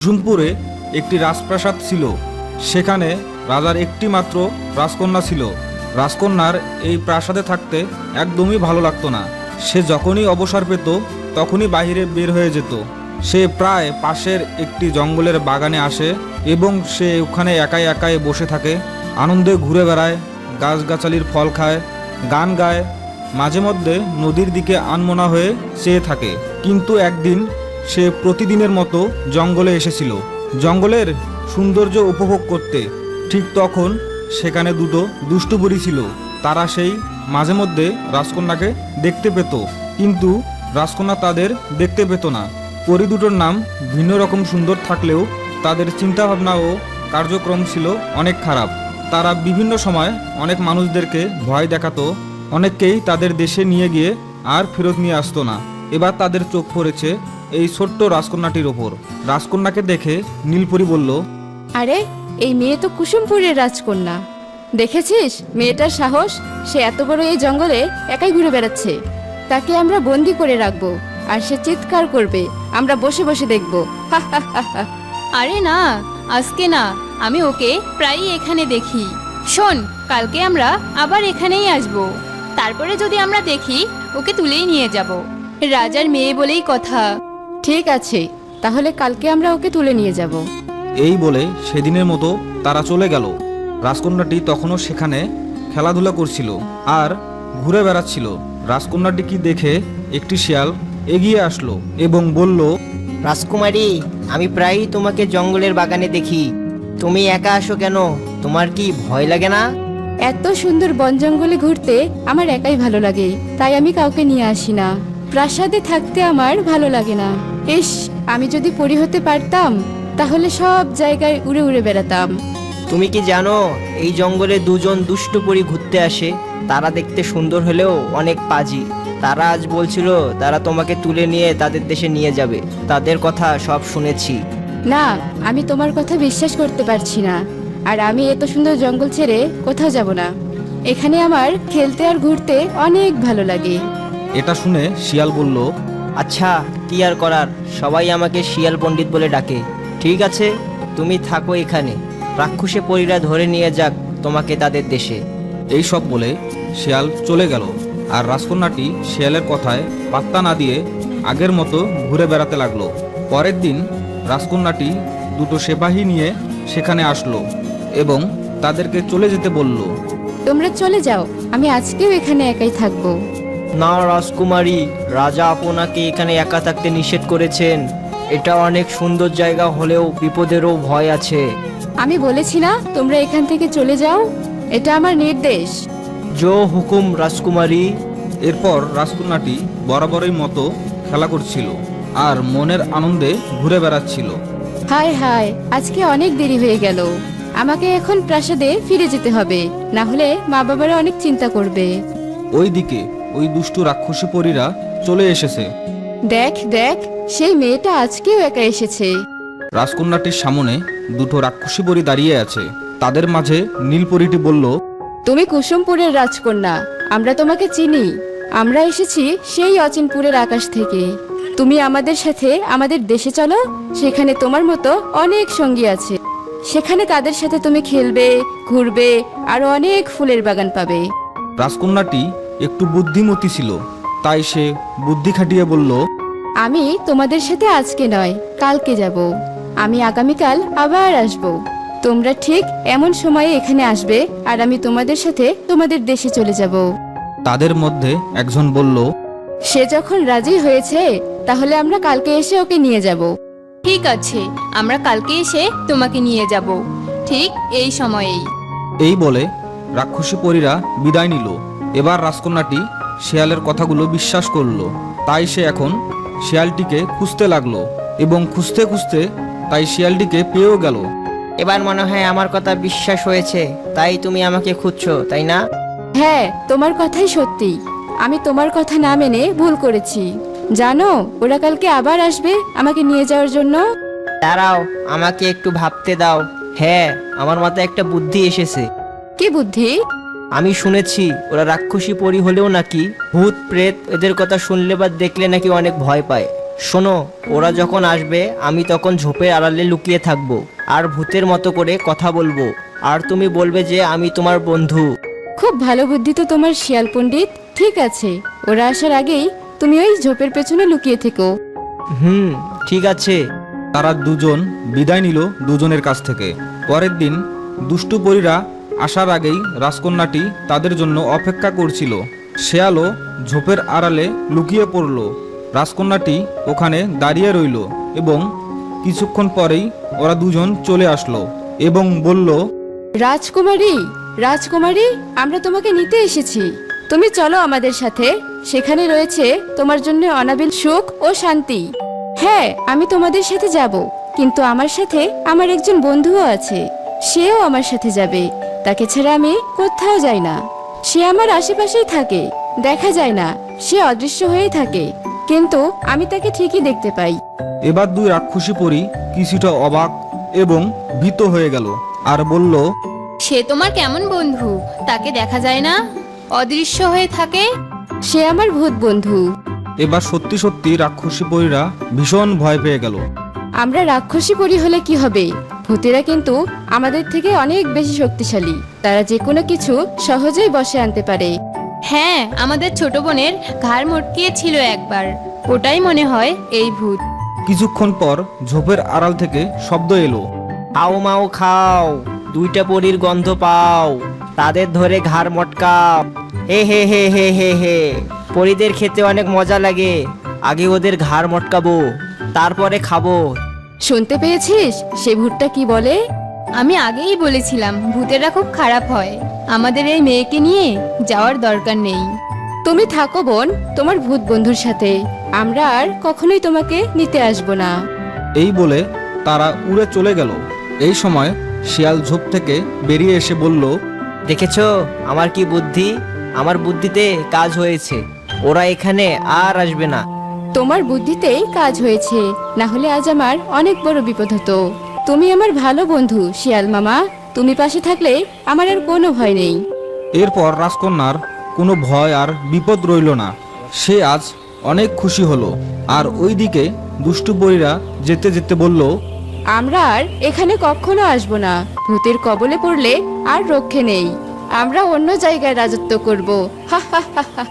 কুসুমপুরে একটি রাজপ্রাসাদ ছিল। সেখানে রাজার একটি মাত্র রাজকন্যা ছিল। রাজকন্যার এই প্রাসাদে থাকতে একদমই ভালো লাগতো না। সে যখনই অবসর পেত তখনই বাইরে বের হয়ে যেত। সে প্রায় পাশের একটি জঙ্গলের বাগানে আসে এবং সে ওখানে একাই একাই বসে থাকে, আনন্দে ঘুরে বেড়ায়, গাছগাছালির ফল খায়, গান গায়, মাঝে মধ্যে নদীর দিকে আনমনা হয়ে চেয়ে থাকে। কিন্তু একদিন সে প্রতিদিনের মতো জঙ্গলে এসেছিল জঙ্গলের সৌন্দর্য উপভোগ করতে। ঠিক তখন সেখানে দুটো দুষ্টু বুড়ি ছিল। তারা সেই মাঝে মধ্যে রাজকন্যাকে দেখতে পেত, কিন্তু রাজকন্যা তাদের দেখতে পেত না। পরী দুটোর নাম ভিন্ন রকম সুন্দর থাকলেও তাদের চিন্তাভাবনা ও কার্যক্রম ছিল অনেক খারাপ। তারা বিভিন্ন সময় অনেক মানুষদেরকে ভয় দেখাতো, অনেককেই তাদের দেশে নিয়ে গিয়ে আর ফেরত নিয়ে আসতো না। এবার তাদের চোখ পড়েছে এই ছোট্ট রাজকন্যাটির ওপর। রাজকন্যাকে দেখে নীলপরী বলল, আরে এই মেয়ে তো কুসুমপুরের রাজকন্যা। দেখেছিস মেয়েটার সাহস, সে এত বড় এই জঙ্গলে একাই ঘুরে বেড়াচ্ছে। তাকে আমরা বন্দি করে রাখবো আর সে চিৎকার করবে, আমরা বসে বসে দেখব। আরে না, আজকে না, আমি ওকে প্রায়ই এখানে দেখি। শোন, কালকে আমরা আবার এখানেই আসব। তারপরে যদি আমরা দেখি ওকে তুলেই নিয়ে যাব। রাজার মেয়ে বলেই কথা। ঠিক আছে, তাহলে কালকে আমরা ওকে তুলে নিয়ে যাব। এই বলে সেদিনের মতো তারা চলে গেল। রাজকন্যাটি তখনও সেখানে খেলাধুলা করছিল আর ঘুরে বেড়াচ্ছিল। রাজকন্যাটি কি দেখে একটি শিয়াল এগিয়ে আসলো এবং বলল, রাজকুমারী, আমি প্রায়ই তোমাকে জঙ্গলের বাগানে দেখি। তুমি একা আসো কেন? তোমার কি ভয় লাগে না? এত সুন্দর বন জঙ্গলে ঘুরতে আমার একাই ভালো লাগে, তাই আমি কাউকে নিয়ে আসি না। প্রাসাদে থাকতে আমার ভালো লাগে না। ইস, আমি যদি পরী হতে পারতাম তাহলে সব জায়গায় উড়ে উড়ে বেড়াতাম। তুমি কি জানো এই জঙ্গলে দুজন দুষ্ট পরী ঘুরতে আসে? তারা দেখতে সুন্দর হলেও অনেক পাজি। তারা আজ বলছিল তারা তোমাকে তুলে নিয়ে তাদের দেশে নিয়ে যাবে। তাদের কথা সব শুনেছি। না, আমি তোমার কথা বিশ্বাস করতে পারছি না। আর আমি এত সুন্দর জঙ্গল ছেড়ে কোথাও যাব না। এখানে আমার খেলতে আর ঘুরতে অনেক ভালো লাগে। এটা শুনে শিয়াল বলল, আচ্ছা, কি আর করার, সবাই আমাকে শিয়াল পণ্ডিত বলে ডাকে। ঠিক আছে, তুমি থাকো এখানে। রাক্ষসে পরীরা ধরে নিয়ে যাক তোমাকে তাদের দেশে। এই সব বলে শিয়াল চলে গেল। আর রাজকন্যাটি শিয়ালের কথায় পাত্তা না দিয়ে আগের মতো ঘুরে বেড়াতে লাগলো। পরের দিন রাজকন্যাটি দুটো সেপাহী নিয়ে সেখানে আসলো এবং তাদেরকে চলে যেতে বলল। তোমরা চলে যাও, আমি আজকেও এখানে একাই থাকবো। না রাজকুমারী, রাজা আপনাকে এখানে একা থাকতে নিষেধ করেছেন। এটা অনেক সুন্দর জায়গা হলেও বিপদেরও ভয় আছে। আমি বলেছি না তোমরা এখান থেকে চলে যাও, এটা আমার নির্দেশ। জো হুকুম রাজকুমারী। এরপর রাজকন্যাটি বরাবরই মতো খেলা করছিল আর মনের আনন্দে ঘুরে বেড়াচ্ছিল। হায় হায়, আজকে অনেক দেরি হয়ে গেল। আমাকে এখন প্রাসাদে ফিরে যেতে হবে, না হলে মা বাবারা অনেক চিন্তা করবে। ওইদিকে ওই দুষ্টু রাক্ষসী পরীরা চলে এসেছে। দেখ দেখ, সেই মেয়েটা আজকেও একা এসেছে। রাজকন্যাটির সামনে দুটো রাক্ষসী পরী দাঁড়িয়ে আছে। তাদের মাঝে নীলপরীটি বলল, তুমি কুসুমপুরের রাজকন্যা, আমরা তোমাকে চিনি। আমরা এসেছি সেই অচিনপুরের আকাশ থেকে। তুমি আমাদের সাথে আমাদের দেশে চলো, সেখানে তোমার মতো অনেক সঙ্গী আছে। সেখানে তাদের সাথে তুমি খেলবে, ঘুরবে, আরো অনেক ফুলের বাগান পাবে। রাজকন্যাটি একটু বুদ্ধিমতী ছিল, তাই সে বুদ্ধি খাটিয়ে বলল, আমি তোমাদের সাথে আজকে নয়, কালকে যাব। আমি আগামীকাল আবার আসব। তোমরা ঠিক এমন সময়ে এখানে আসবে আর আমি তোমাদের সাথে তোমাদের দেশে চলে যাব। তাদের মধ্যে একজন বলল, সে যখন রাজি হয়েছে তাহলে আমরা কালকে এসে ওকে নিয়ে যাব। ঠিক আছে, আমরা কালকে এসে তোমাকে নিয়ে যাব, ঠিক এই সময়েই। এই বলে রাক্ষসী পরীরা বিদায় নিল। এবার রাজকন্যাটি শিয়ালের কথাগুলো বিশ্বাস করলো, তাই সে এখন শিয়ালটিকে খুঁজতে লাগলো এবং খুঁজতে খুঁজতে তাই শিয়ালটিকে পেয়েও গেল। এবার মনে হয় আমার কথা বিশ্বাস হয়েছে, তাই তুমি আমাকে খুঁজছো, তাই না? হ্যাঁ, তোমার কথাই সত্যি। আমি তোমার কথা না মেনে ভুল করেছি। জানো, ওরা কালকে আবার আসবে আমাকে নিয়ে যাওয়ার জন্য। দাঁড়াও, আমাকে একটু ভাবতে দাও। হ্যাঁ, আমার মাথায় একটা বুদ্ধি এসেছে। কি বুদ্ধি? আমি শুনেছি ওরা রাক্ষসী পরী হলেও নাকি ভূত প্রেত এদের কথা শুনলে বা দেখলে নাকি অনেক ভয় পায়। শোনো, ওরা যখন আসবে আমি তখন ঝোপের আড়ালে লুকিয়ে থাকবো আর ভূতের মতো করে কথা বলবো, আর তুমি বলবে যে আমি তোমার বন্ধু। খুব ভালো বুদ্ধি তো তোমার, শিয়াল পণ্ডিত। ঠিক আছে, ওরা আসার আগেই তুমি ওই ঝোপের পেছনে লুকিয়ে থেকো। ঠিক আছে। তারা দুজন বিদায় নিল দুজনের কাছ থেকে। পরের দিন দুষ্টু পরীরা আসার আগেই রাজকন্যাটি তাদের জন্য অপেক্ষা করছিল। শেয়ালও ঝোপের আড়ালে লুকিয়ে পড়ল। রাজকন্যাটি ওখানে দাঁড়িয়ে রইল এবং কিছুক্ষণ পরেই ওরা দুজন চলে আসলো এবং বলল, রাজকুমারী, রাজকুমারী, আমরা তোমাকে নিতে এসেছি। তুমি চলো আমাদের সাথে, সেখানে রয়েছে তোমার জন্য অনাবিল সুখ ও শান্তি। হ্যাঁ, আমি তোমাদের সাথে যাব, কিন্তু আমার সাথে আমার একজন বন্ধুও আছে, সেও আমার সাথে যাবে। তাকে ছাড়া আমি কোথাও যাই না। সে আমার আশেপাশেই থাকে, দেখা যায় না, সে অদৃশ্য হয়েই থাকে, কিন্তু আমি তাকে ঠিকই দেখতে পাই। এবার দুই রাক্ষসী পরী কিছুটা অবাক এবং ভীত হয়ে গেল আর বলল, সে তোমার কেমন বন্ধু? তাকে দেখা যায় না, অদৃশ্য হয়ে থাকে। সে আমার ভূত বন্ধু। এবার সত্যি সত্যি রাক্ষসী পরীরা ভীষণ ভয় পেয়ে গেল। আমরা রাক্ষসী পরী হলে কি হবে? ভূতেরা কিন্তু আমাদের থেকে অনেক বেশি শক্তিশালী। তারা যে কোনো কিছু সহজেই বশে আনতে পারে। হ্যাঁ, আমাদের ছোট বোনের ঘাড় মটকিয়েছিল একবার, ওটাই মনে হয় এই ভূত। কিছুক্ষণ পর ঝোপের আড়াল থেকে শব্দ এলো, খাও মাও খাও, দুইটা পরীর গন্ধ পাও, তাদের ধরে ঘাড় মটকাও। হে হে হে হে হে হে, পরীদের খেতে অনেক মজা লাগে, আগে ওদের ঘাড় মটকাবো, তারপরে খাবো। শুনতে পেয়েছিস সে ভূতটা কি বলে? আমি আগেই বলেছিলাম ভূতেরা খুব খারাপ হয়, আমাদের এই মেয়েকে নিয়ে যাওয়ার দরকার নেই। তুমি থাকো বোন তোমার ভূত বন্ধুর সাথে, আমরা আর কখনোই তোমাকে নিতে আসবো না। এই বলে তারা উড়ে চলে গেল। এই সময় শিয়াল ঝোপ থেকে বেরিয়ে এসে বলল, দেখেছো আমার কি বুদ্ধি? আমার বুদ্ধিতে কাজ হয়েছে, ওরা এখানে আর আসবে না। তোমার বুদ্ধিতেই কাজ হয়েছে, না হলে আজ আমার অনেক বড় বিপদ হতো। তুমি আমার ভালো বন্ধু শিয়াল মামা, তুমি পাশে থাকলে আমার আর কোনো ভয় নেই। এরপর রাজকন্যার কোনো ভয় আর বিপদ রইল না। সে আজ অনেক খুশি হলো। আর ওইদিকে দুষ্টু পরীরা যেতে যেতে বলল, আমরা আর এখানে কখনো আসবো না। ভূতের কবলে পড়লে আর রক্ষে নেই, আমরা অন্য জায়গায় রাজত্ব করব। হা হা হা হা।